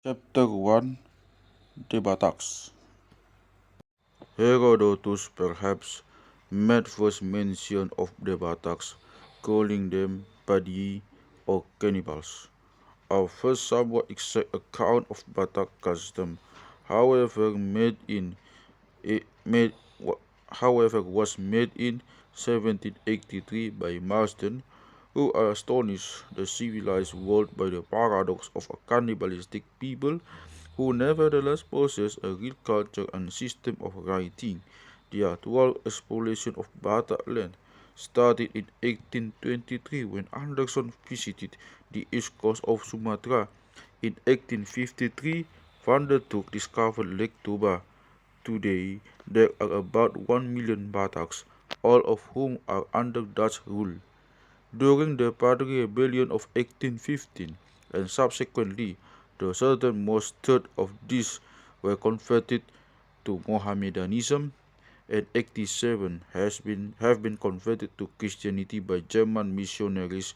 Chapter 1. The Bataks. Herodotus perhaps made first mention of the Bataks, calling them Padyi or cannibals. Our first somewhat exact account of Batak custom, however, it made however was made in 1783 by Marsden, who astonished the civilized world by the paradox of a cannibalistic people who nevertheless possess a real culture and system of writing. The actual exploration of Batak land started in 1823 when Anderson visited the east coast of Sumatra. In 1853, Van der Took discovered Lake Toba. Today, there are about 1 million Bataks, all of whom are under Dutch rule. During the Padre Rebellion of 1815 and subsequently, the southernmost third of these were converted to Mohammedanism, and 87 have been converted to Christianity by German missionaries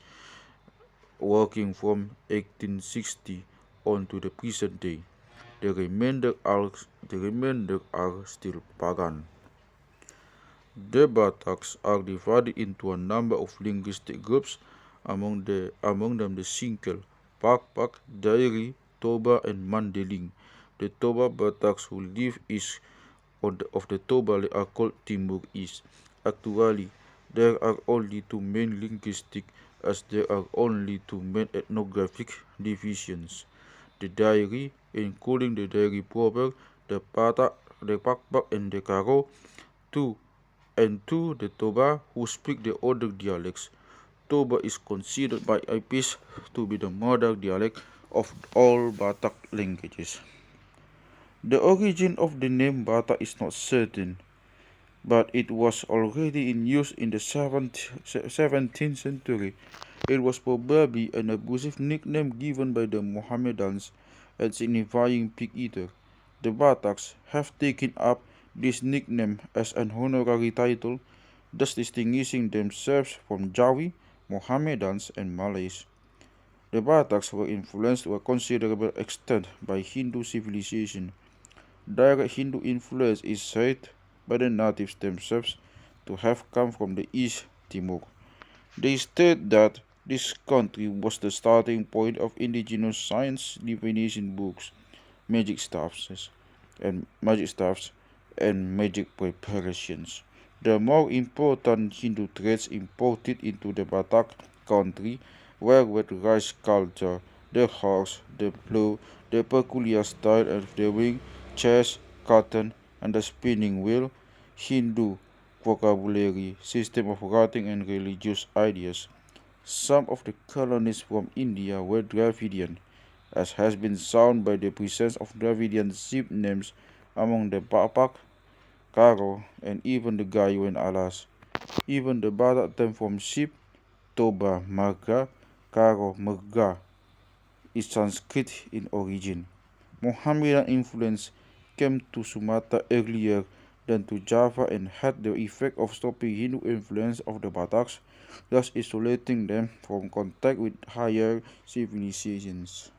working from 1860 on to the present day. The remainder are still pagan. The Bataks are divided into a number of linguistic groups, among them the Singkel, Pak, Dairi, Toba, and Mandeling. The Toba Bataks who live east of the Toba are called Timur East. Actually, there are only two main linguistic as there are only two main ethnographic divisions. The Dairi, including the Dairi proper, the Batak, the Pakpak, and the Karo, two and the Toba, who speak the other dialects. Toba is considered by IPs to be the mother dialect of all Batak languages. The origin of the name Batak is not certain, but it was already in use in the 17th century. It was probably an abusive nickname given by the Mohammedans and signifying pig eater. The Bataks have taken up this nickname as an honorary title, thus distinguishing themselves from Jawi, Mohammedans, and Malays. The Bataks were influenced to a considerable extent by Hindu civilization. Direct Hindu influence is said by the natives themselves to have come from the East Timor. They state that this country was the starting point of indigenous science divination books, magic staffs, and magic preparations. The more important Hindu traits imported into the Batak country were with rice culture, the horse, the plough, the peculiar style of weaving, chess, cotton, and the spinning wheel, Hindu vocabulary, system of writing, and religious ideas. Some of the colonies from India were Dravidian, as has been shown by the presence of Dravidian ship names among the Bapak, Karo, and even the Gayo and Alas. Even the Batak term from ship, Toba, Marga, Karo, Merga, is Sanskrit in origin. Mohammedan influence came to Sumatra earlier than to Java and had the effect of stopping Hindu influence of the Bataks, thus isolating them from contact with higher civilizations.